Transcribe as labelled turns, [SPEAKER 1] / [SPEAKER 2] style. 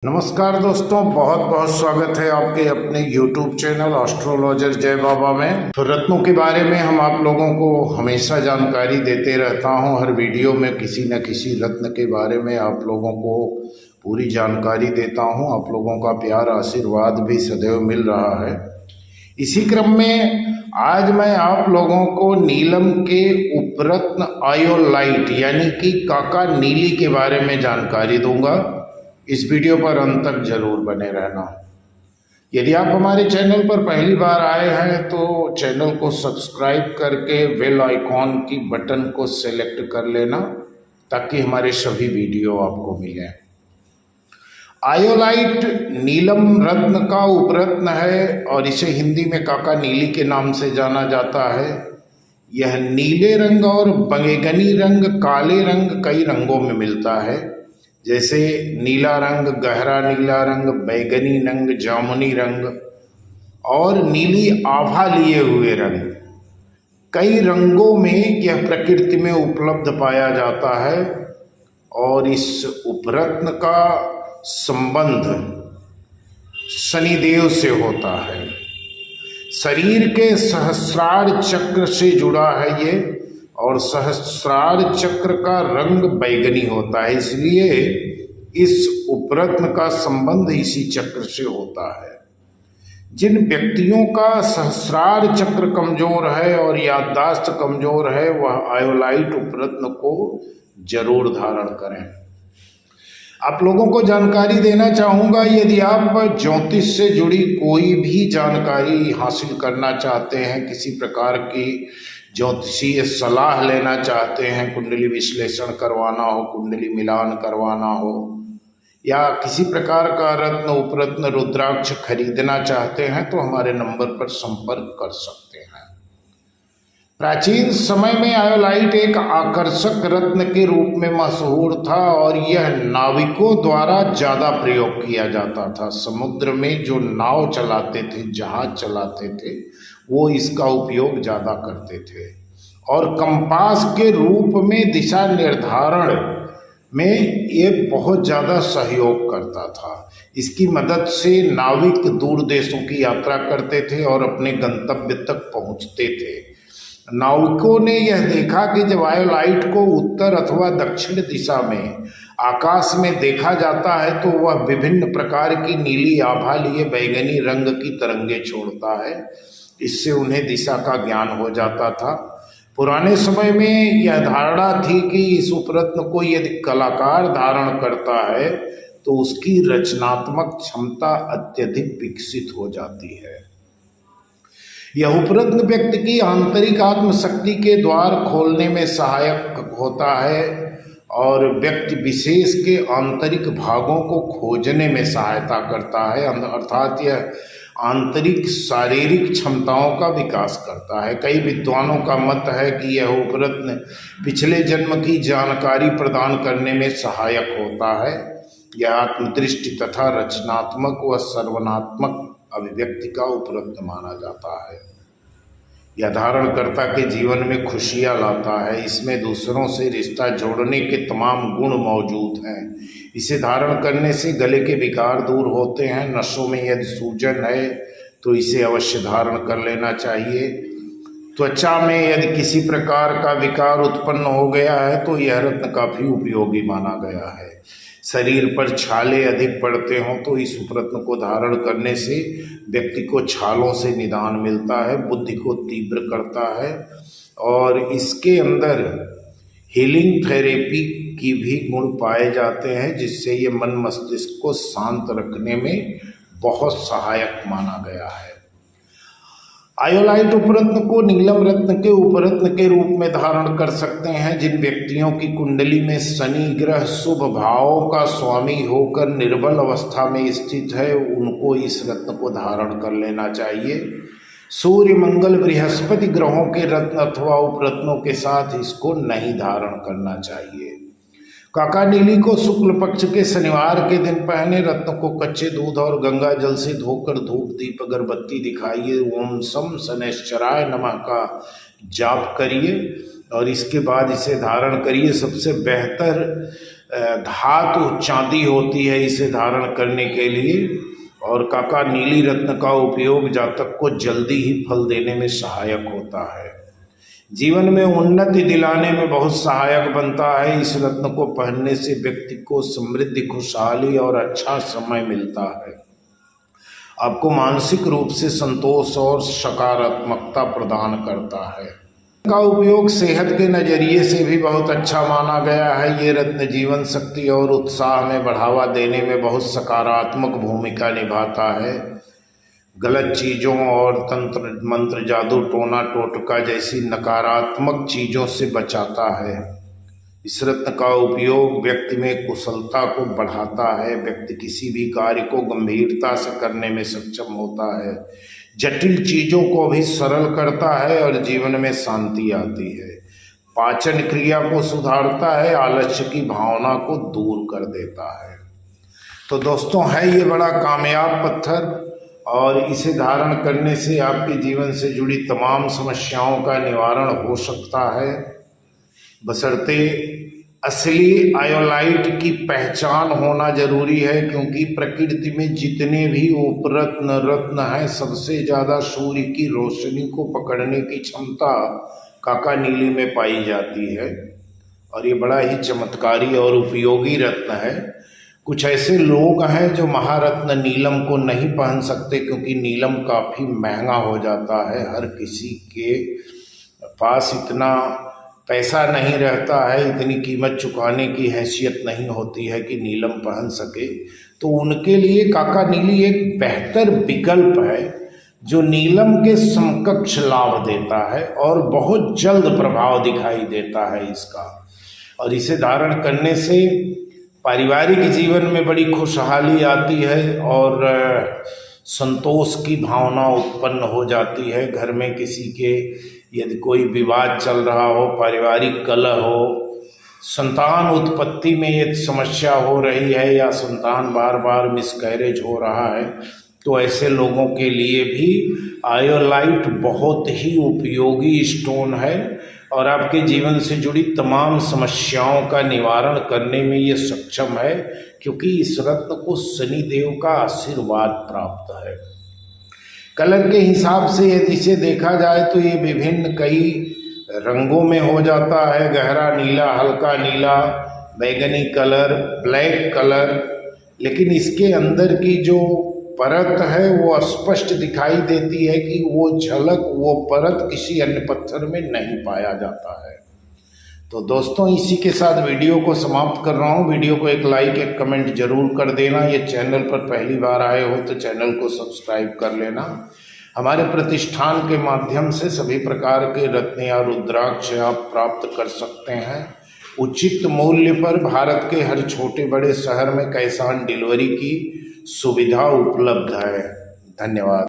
[SPEAKER 1] नमस्कार दोस्तों, बहुत बहुत स्वागत है आपके अपने YouTube चैनल एस्ट्रोलॉजर जय बाबा में। तो रत्नों के बारे में हम आप लोगों को हमेशा जानकारी देते रहता हूं। हर वीडियो में किसी न किसी रत्न के बारे में आप लोगों को पूरी जानकारी देता हूं। आप लोगों का प्यार आशीर्वाद भी सदैव मिल रहा है। इसी क्रम में आज मैं आप लोगों को नीलम के उपरत्न आयोलाइट यानी कि काका नीली के बारे में जानकारी दूंगा। इस वीडियो पर अंत तक जरूर बने रहना। यदि आप हमारे चैनल पर पहली बार आए हैं तो चैनल को सब्सक्राइब करके बेल आइकॉन की बटन को सेलेक्ट कर लेना ताकि हमारे सभी वीडियो आपको मिले। आयोलाइट नीलम रत्न का उपरत्न है और इसे हिंदी में काका नीली के नाम से जाना जाता है। यह नीले रंग और बैंगनी रंग, काले रंग कई रंगों में मिलता है, जैसे नीला रंग, गहरा नीला रंग, बैंगनी रंग, जामुनी रंग और नीली आभा लिए हुए रंग। कई रंगों में यह प्रकृति में उपलब्ध पाया जाता है और इस उपरत्न का संबंध शनिदेव से होता है। शरीर के सहस्रार चक्र से जुड़ा है ये और सहस्रार चक्र का रंग बैंगनी होता है, इसलिए इस उपरत्न का संबंध इसी चक्र से होता है। जिन व्यक्तियों का सहस्रार चक्र कमजोर है और याददाश्त कमजोर है वह आयोलाइट उपरत्न को जरूर धारण करें। आप लोगों को जानकारी देना चाहूँगा, यदि आप ज्योतिष से जुड़ी कोई भी जानकारी हासिल करना चाहते हैं, किसी प्रकार की ज्योतिषीय सलाह लेना चाहते हैं, कुंडली विश्लेषण करवाना हो, कुंडली मिलान करवाना हो या किसी प्रकार का रत्न उपरत्न रुद्राक्ष खरीदना चाहते हैं तो हमारे नंबर पर संपर्क कर सकते हैं। प्राचीन समय में आयोलाइट एक आकर्षक रत्न के रूप में मशहूर था और यह नाविकों द्वारा ज़्यादा प्रयोग किया जाता था। समुद्र में जो नाव चलाते थे, जहाज चलाते थे, वो इसका उपयोग ज़्यादा करते थे और कंपास के रूप में दिशा निर्धारण में ये बहुत ज़्यादा सहयोग करता था। इसकी मदद से नाविक दूर देशों की यात्रा करते थे और अपने गंतव्य तक पहुंचते थे। नाविकों ने यह देखा कि जब आयोलाइट को उत्तर अथवा दक्षिण दिशा में आकाश में देखा जाता है तो वह विभिन्न प्रकार की नीली आभा लिए बैंगनी रंग की तरंगे छोड़ता है। इससे उन्हें दिशा का ज्ञान हो जाता था। पुराने समय में यह धारणा थी कि इस उपरत्न को यदि कलाकार धारण करता है तो उसकी रचनात्मक क्षमता अत्यधिक विकसित हो जाती है। यह उपरत्न व्यक्ति की आंतरिक आत्मशक्ति के द्वार खोलने में सहायक होता है और व्यक्ति विशेष के आंतरिक भागों को खोजने में सहायता करता है, अर्थात यह आंतरिक शारीरिक क्षमताओं का विकास करता है। कई विद्वानों का मत है कि यह उपरत्न पिछले जन्म की जानकारी प्रदान करने में सहायक होता है। यह आत्मदृष्टि तथा रचनात्मक व सर्वनात्मक अभिव्यक्ति का उपरत्न माना जाता है। यह धारणकर्ता के जीवन में खुशियाँ लाता है। इसमें दूसरों से रिश्ता जोड़ने के तमाम गुण मौजूद हैं। इसे धारण करने से गले के विकार दूर होते हैं। नसों में यदि सूजन है तो इसे अवश्य धारण कर लेना चाहिए। त्वचा में यदि किसी प्रकार का विकार उत्पन्न हो गया है तो यह रत्न काफ़ी उपयोगी माना गया है। शरीर पर छाले अधिक पड़ते हों तो इस उपरत्न को धारण करने से व्यक्ति को छालों से निदान मिलता है, बुद्धि को तीव्र करता है और इसके अंदर हीलिंग थेरेपी की भी गुण पाए जाते हैं, जिससे ये मन मस्तिष्क को शांत रखने में बहुत सहायक माना गया है। आयोलाइट उपरत्न को नीलम रत्न के उपरत्न के रूप में धारण कर सकते हैं जिन व्यक्तियों की कुंडली में शनि ग्रह शुभ भावों का स्वामी होकर निर्बल अवस्था में स्थित है, उनको इस रत्न को धारण कर लेना चाहिए। सूर्य, मंगल, बृहस्पति ग्रहों के रत्न अथवा उपरत्नों के साथ इसको नहीं धारण करना चाहिए। काका नीली को शुक्ल पक्ष के शनिवार के दिन पहने। रत्न को कच्चे दूध और गंगा जल से धोकर धूप दीप अगरबत्ती दिखाइए। ओम सम शनैश्चराय नमः का जाप करिए और इसके बाद इसे धारण करिए। सबसे बेहतर धातु चांदी होती है इसे धारण करने के लिए। और काका नीली रत्न का उपयोग जातक को जल्दी ही फल देने में सहायक होता है, जीवन में उन्नति दिलाने में बहुत सहायक बनता है। इस रत्न को पहनने से व्यक्ति को समृद्धि, खुशहाली और अच्छा समय मिलता है। आपको मानसिक रूप से संतोष और सकारात्मकता प्रदान करता है। का उपयोग सेहत के नज़रिए से भी बहुत अच्छा माना गया है। ये रत्न जीवन शक्ति और उत्साह में बढ़ावा देने में बहुत सकारात्मक भूमिका निभाता है। गलत चीज़ों और तंत्र मंत्र, जादू, टोना टोटका जैसी नकारात्मक चीज़ों से बचाता है। इस रत्न का उपयोग व्यक्ति में कुशलता को बढ़ाता है। व्यक्ति किसी भी कार्य को गंभीरता से करने में सक्षम होता है, जटिल चीज़ों को भी सरल करता है और जीवन में शांति आती है। पाचन क्रिया को सुधारता है, आलस्य की भावना को दूर कर देता है। तो दोस्तों, है ये बड़ा कामयाब पत्थर और इसे धारण करने से आपके जीवन से जुड़ी तमाम समस्याओं का निवारण हो सकता है, बशर्ते असली आयोलाइट की पहचान होना जरूरी है। क्योंकि प्रकृति में जितने भी रत्न हैं, सबसे ज़्यादा सूर्य की रोशनी को पकड़ने की क्षमता काका नीली में पाई जाती है और ये बड़ा ही चमत्कारी और उपयोगी रत्न है। कुछ ऐसे लोग हैं जो महारत्न नीलम को नहीं पहन सकते, क्योंकि नीलम काफ़ी महंगा हो जाता है। हर किसी के पास इतना पैसा नहीं रहता है, इतनी कीमत चुकाने की हैसियत नहीं होती है कि नीलम पहन सके। तो उनके लिए काका नीली एक बेहतर विकल्प है जो नीलम के समकक्ष लाभ देता है और बहुत जल्द प्रभाव दिखाई देता है इसका। और इसे धारण करने से पारिवारिक जीवन में बड़ी खुशहाली आती है और संतोष की भावना उत्पन्न हो जाती है। घर में किसी के यदि कोई विवाद चल रहा हो, पारिवारिक कलह हो, संतान उत्पत्ति में यदि समस्या हो रही है या संतान बार बार मिसकैरेज हो रहा है, तो ऐसे लोगों के लिए भी आयोलाइट बहुत ही उपयोगी स्टोन है और आपके जीवन से जुड़ी तमाम समस्याओं का निवारण करने में ये सक्षम है, क्योंकि इस रत्न को शनिदेव का आशीर्वाद प्राप्त है। कलर के हिसाब से यदि इसे देखा जाए तो ये विभिन्न कई रंगों में हो जाता है। गहरा नीला, हल्का नीला, बैगनी कलर, ब्लैक कलर, लेकिन इसके अंदर की जो परत है वो स्पष्ट दिखाई देती है कि वो झलक, वो परत किसी अन्य पत्थर में नहीं पाया जाता है। तो दोस्तों, इसी के साथ वीडियो को समाप्त कर रहा हूँ। वीडियो को एक लाइक, एक कमेंट जरूर कर देना। ये चैनल पर पहली बार आए हो तो चैनल को सब्सक्राइब कर लेना। हमारे प्रतिष्ठान के माध्यम से सभी प्रकार के रत्न या रुद्राक्ष आप प्राप्त कर सकते हैं उचित मूल्य पर। भारत के हर छोटे बड़े शहर में कैश ऑन डिलीवरी की सुविधा उपलब्ध है। धन्यवाद।